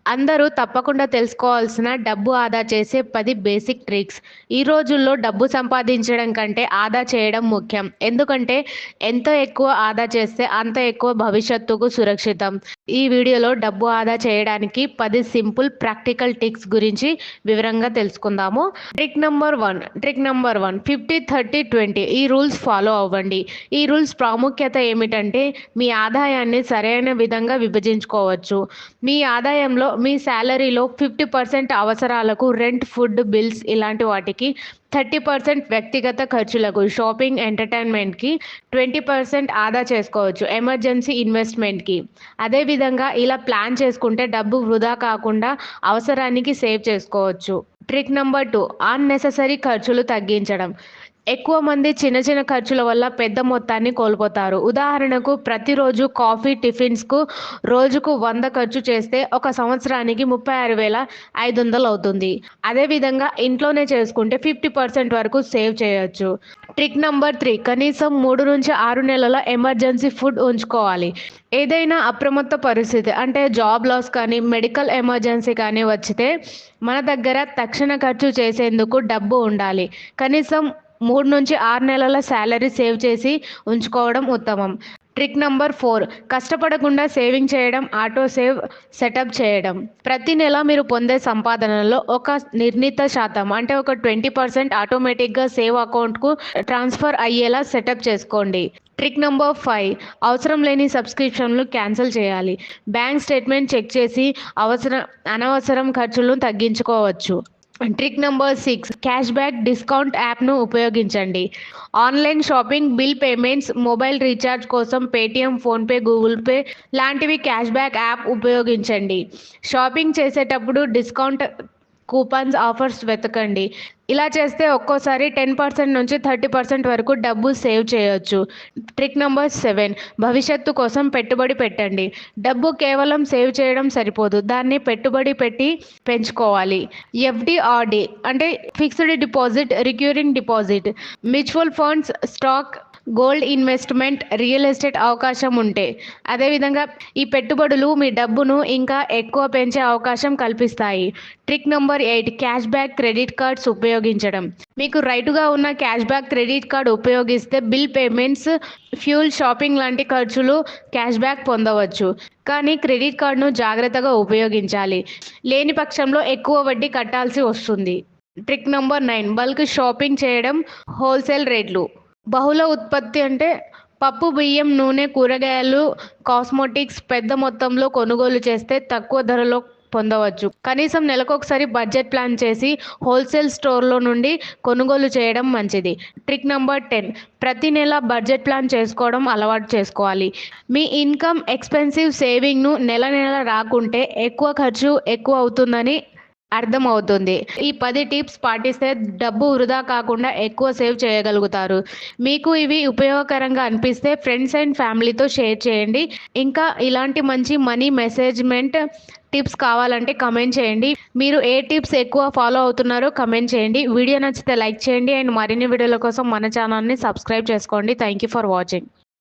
అందరూ తప్పకుండా తెలుసుకోవాల్సిన డబ్బు ఆదా చేసే 10 బేసిక్ ట్రిక్స్. ఈ రోజుల్లో డబ్బు సంపాదించడం కంటే ఆదా చేయడం ముఖ్యం. ఎందుకంటే ఎంత ఎక్కువ ఆదా చేస్తే అంత ఎక్కువ భవిష్యత్తుకు సురక్షితం. ఈ వీడియోలో డబ్బు ఆదా చేయడానికి 10 సింపుల్ ప్రాక్టికల్ టిప్స్ గురించి వివరంగా తెలుసుకుందాము. ట్రిక్ నంబర్ 1 50, 30, 20 ఈ రూల్స్ ఫాలో అవ్వండి. ఈ రూల్స్ ప్రాముఖ్యత ఏమిటంటే మీ ఆదాయాన్ని సరైన విధంగా విభజించుకోవచ్చు. మీ ఆదాయంలో మీ శాలరీలో 50% అవసరాలకు, రెంట్, ఫుడ్, బిల్స్ ఇలాంటి వాటికి, 30% వ్యక్తిగత ఖర్చులకు, షాపింగ్, ఎంటర్టైన్మెంట్కి, 20% ఆదా చేసుకోవచ్చు ఎమర్జెన్సీ ఇన్వెస్ట్మెంట్కి. అదేవిధంగా ఇలా ప్లాన్ చేసుకుంటే డబ్బు వృధా కాకుండా అవసరానికి సేవ్ చేసుకోవచ్చు. ట్రిక్ నంబర్ 2 అన్నెసెసరీ ఖర్చులు తగ్గించడం. ఎక్కువ మంది చిన్న చిన్న ఖర్చుల వల్ల పెద్ద మొత్తాన్ని కోల్పోతారు. ఉదాహరణకు ప్రతిరోజు కాఫీ, టిఫిన్స్కు రోజుకు 100 ఖర్చు చేస్తే ఒక సంవత్సరానికి 36,500 అవుతుంది. అదేవిధంగా ఇంట్లోనే చేసుకుంటే 50% వరకు సేవ్ చేయొచ్చు. ట్రిక్ నంబర్ 3 కనీసం 3 నుంచి 6 నెలల ఎమర్జెన్సీ ఫుడ్ ఉంచుకోవాలి. ఏదైనా అప్రమత్త పరిస్థితి అంటే జాబ్ లాస్ కానీ, మెడికల్ ఎమర్జెన్సీ కానీ వచ్చితే మన దగ్గర తక్షణ ఖర్చు చేసేందుకు డబ్బు ఉండాలి. కనీసం 3 నుంచి 6 నెలల శాలరీ సేవ్ చేసి ఉంచుకోవడం ఉత్తమం. ట్రిక్ నంబర్ 4 కష్టపడకుండా సేవింగ్ చేయడం, ఆటో సేవ్ సెటప్ చేయడం. ప్రతి నెల మీరు పొందే సంపాదనలో ఒక నిర్ణీత శాతం అంటే ఒక 20% ఆటోమేటిక్గా సేవ్ అకౌంట్కు ట్రాన్స్ఫర్ అయ్యేలా సెటప్ చేసుకోండి. ట్రిక్ నంబర్ 5 అవసరం లేని సబ్స్క్రిప్షన్లు క్యాన్సిల్ చేయాలి. బ్యాంక్ స్టేట్మెంట్ చెక్ చేసి అనవసరం ఖర్చులను తగ్గించుకోవచ్చు. Trick number 6 cash back discount యాప్ను ఉపయోగించండి. Online shopping, bill payments, mobile recharge కోసం పేటిఎం, ఫోన్పే, గూగుల్ పే లాంటివి క్యాష్ బ్యాక్ యాప్ ఉపయోగించండి. షాపింగ్ చేసేటప్పుడు డిస్కౌంట్ కూపన్స్, ఆఫర్స్ వెతకండి. ఇలా చేస్తే ఒక్కోసారి 10% నుంచి 30% వరకు డబ్బు సేవ్ చేయొచ్చు. ట్రిక్ నంబర్ 7 భవిష్యత్తు కోసం పెట్టుబడి పెట్టండి. డబ్బు కేవలం సేవ్ చేయడం సరిపోదు, దాన్ని పెట్టుబడి పెట్టి పెంచుకోవాలి. ఎఫ్డి, ఆర్డి అంటే fixed deposit, recurring deposit, mutual funds, stock, gold investment, real estate అవకాశం ఉంటే. అదేవిధంగా ఈ పెట్టుబడులు మీ డబ్బును ఇంకా ఎక్కువ పెంచే అవకాశం కల్పిస్తాయి. Trick number 8 cash back credit cards ఉపయోగించడం. మీకు రైటుగా ఉన్న క్యాష్ బ్యాక్ క్రెడిట్ కార్డ్ ఉపయోగిస్తే బిల్ పేమెంట్స్, ఫ్యూల్, షాపింగ్ లాంటి ఖర్చులు క్యాష్ బ్యాక్ పొందవచ్చు. కానీ క్రెడిట్ కార్డును జాగ్రత్తగా ఉపయోగించాలి. లేని పక్షంలో ఎక్కువ వడ్డీ కట్టాల్సి వస్తుంది. ట్రిక్ నంబర్ 9 బల్క్ షాపింగ్ చేయడం, హోల్సేల్ రేట్లు. బహుళ ఉత్పత్తి అంటే పప్పు, బియ్యం, నూనె, కూరగాయలు, కాస్మోటిక్స్ పెద్ద మొత్తంలో కొనుగోలు చేస్తే తక్కువ ధరలో పొందవచ్చు. కనీసం నెలకొకసారి బడ్జెట్ ప్లాన్ చేసి హోల్సేల్ స్టోర్లో నుండి కొనుగోలు చేయడం మంచిది. ట్రిక్ నంబర్ 10 ప్రతి నెల బడ్జెట్ ప్లాన్ చేసుకోవడం అలవాటు చేసుకోవాలి. మీ ఇన్కమ్, ఎక్స్పెన్సివ్, సేవింగ్ను నెల నెల రాకుంటే ఎక్కువ ఖర్చు ఎక్కువ అవుతుందని అర్థమవుతుంది. ఈ 10 టిప్స్ పాటిస్తే డబ్బు వృధా కాకుండా ఎక్కువ సేవ్ చేయగలుగుతారు. మీకు ఇవి ఉపయోగకరంగా అనిపిస్తే ఫ్రెండ్స్ అండ్ ఫ్యామిలీతో షేర్ చేయండి. ఇంకా ఇలాంటి మంచి మనీ మేనేజ్మెంట్ టిప్స్ కావాలంటే కమెంట్ చేయండి. మీరు ఏ టిప్స్ ఎక్కువ ఫాలో అవుతున్నారో కమెంట్ చేయండి. వీడియో నచ్చితే లైక్ చేయండి అండ్ మరిన్ని వీడియోల కోసం మన ఛానల్ని సబ్స్క్రైబ్ చేసుకోండి. Thank you for watching.